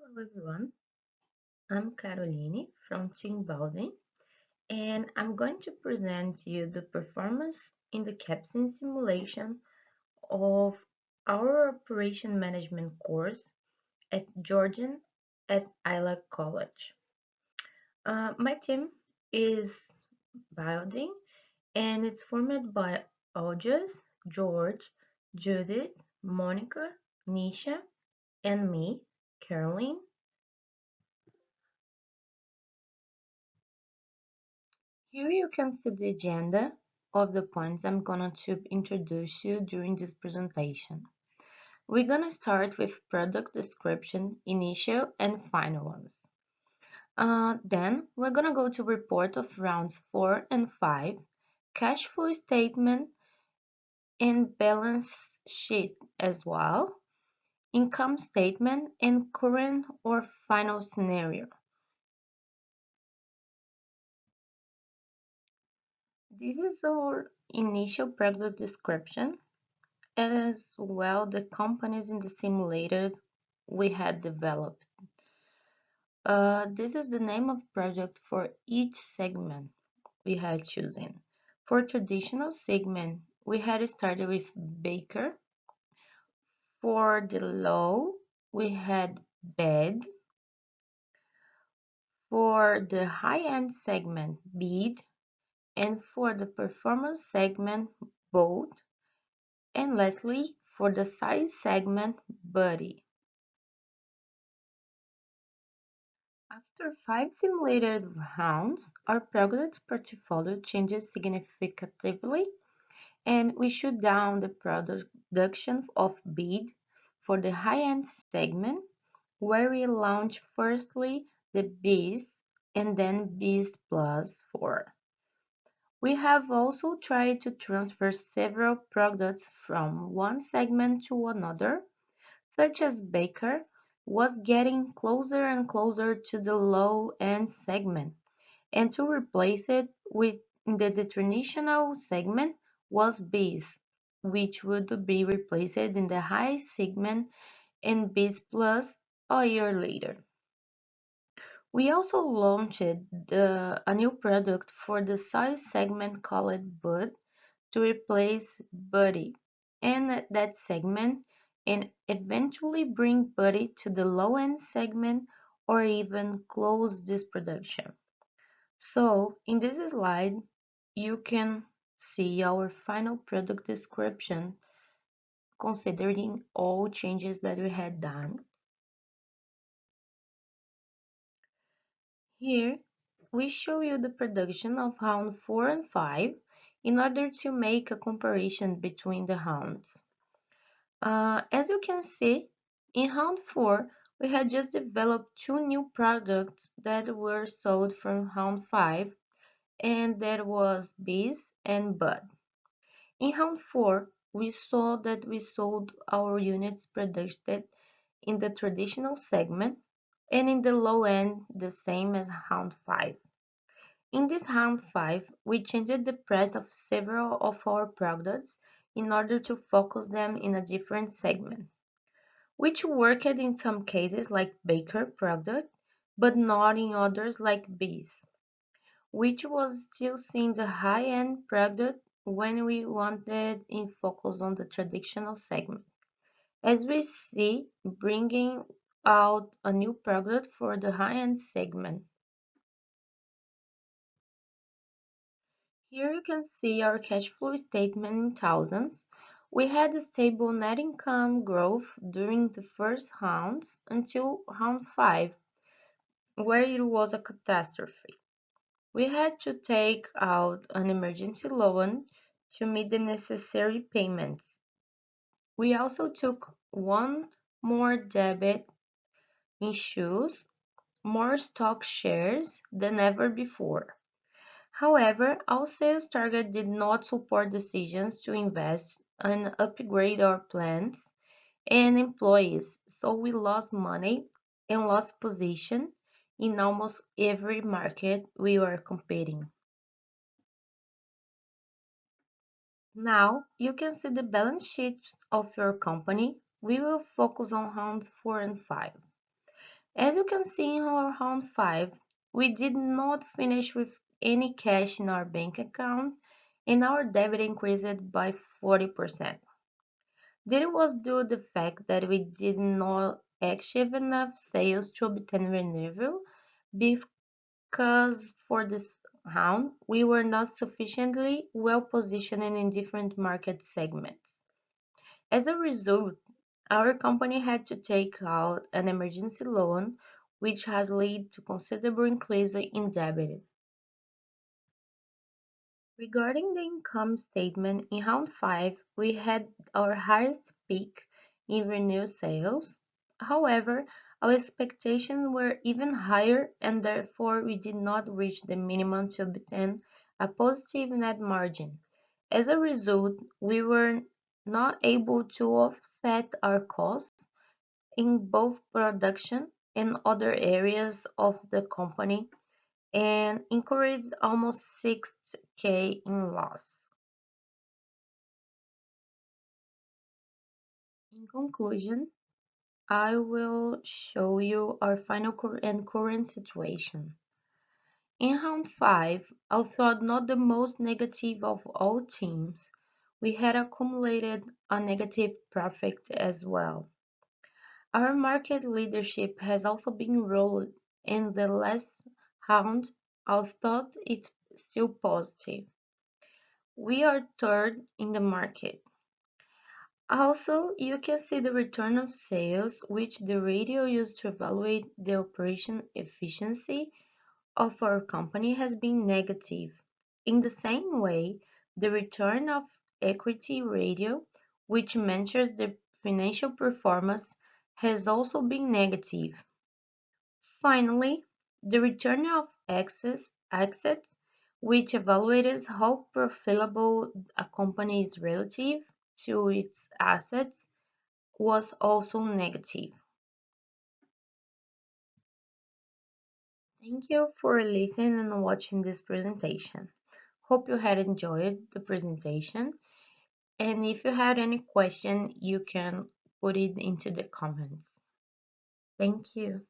Hello everyone, I'm Caroline from Team Baldwin and I'm going to present you the performance in the CAPSIM simulation of our Operation Management course at Georgian at ILAC College. My team is Baldwin and it's formed by Audrey, George, Judith, Monica, Nisha, and me, Caroline. Here you can see the agenda of the points I'm going to introduce you during this presentation. We're going to start with product description, initial and final ones. Then we're going to go to report of rounds 4 and 5, cash flow statement and balance sheet as well, income statement and current or final scenario. This is our initial product description. As well the companies in the simulator we had developed. This is the name of project for each segment we had chosen. For traditional segment, we had started with Baker. For the low, we had Bed. For the high-end segment, Bead. And for the performance segment, Bold. And lastly, for the size segment, Buddy. After 5 simulated rounds, our product portfolio changes significantly, and we shut down the production of Bid for the high-end segment, where we launched firstly the Bees and then Bees Plus 4. We have also tried to transfer several products from one segment to another, such as Baker, was getting closer and closer to the low-end segment, and to replace it with the traditional segment was Bees, which would be replaced in the high segment and Bees Plus a year later. We also launched a new product for the size segment called Bud to replace Buddy in that segment and eventually bring Buddy to the low-end segment or even close this production. So in this slide, you can see our final product description considering all changes that we had done. Here, we show you the production of round 4 and 5 in order to make a comparison between the rounds. As you can see, in round 4, we had just developed 2 new products that were sold from round 5, and that was Bees and Bud. In round 4, we saw that we sold our units produced in the traditional segment, and in the low end, the same as round 5. In this round 5, we changed the price of several of our products in order to focus them in a different segment, which worked in some cases like Baker product, but not in others like Bees, which was still seeing the high-end product when we wanted in focus on the traditional segment. As we see, bringing out a new product for the high-end segment. Here you can see our cash flow statement in thousands. We had a stable net income growth during the first rounds until round 5, where it was a catastrophe. We had to take out an emergency loan to meet the necessary payments. We also took one more debit in shoes, more stock shares than ever before. However, our sales target did not support decisions to invest and upgrade our plants and employees, so we lost money and lost position in almost every market we were competing. Now you can see the balance sheet of your company. We will focus on rounds 4 and 5. As you can see in our round 5, we did not finish with any cash in our bank account and our debt increased by 40%. This was due to the fact that we did not achieve enough sales to obtain renewal because for this round we were not sufficiently well positioned in different market segments. As a result, our company had to take out an emergency loan, which has led to considerable increase in debt. Regarding the income statement, in round 5, we had our highest peak in renewal sales. However, our expectations were even higher and therefore we did not reach the minimum to obtain a positive net margin. As a result, we were not able to offset our costs in both production and other areas of the company and incurred almost 6K in loss. In conclusion, I will show you our final and current situation. In round 5, although not the most negative of all teams, we had accumulated a negative profit as well. Our market leadership has also been rolled in the last round, although it's still positive. We are third in the market. Also, you can see the return of sales, which the radio used to evaluate the operation efficiency of our company has been negative. In the same way, the return of equity radio, which measures the financial performance, has also been negative. Finally, the return of assets, which evaluates how profitable a company is relative to its assets, was also negative. Thank you for listening and watching this presentation. Hope you had enjoyed the presentation. And if you had any question, you can put it into the comments. Thank you.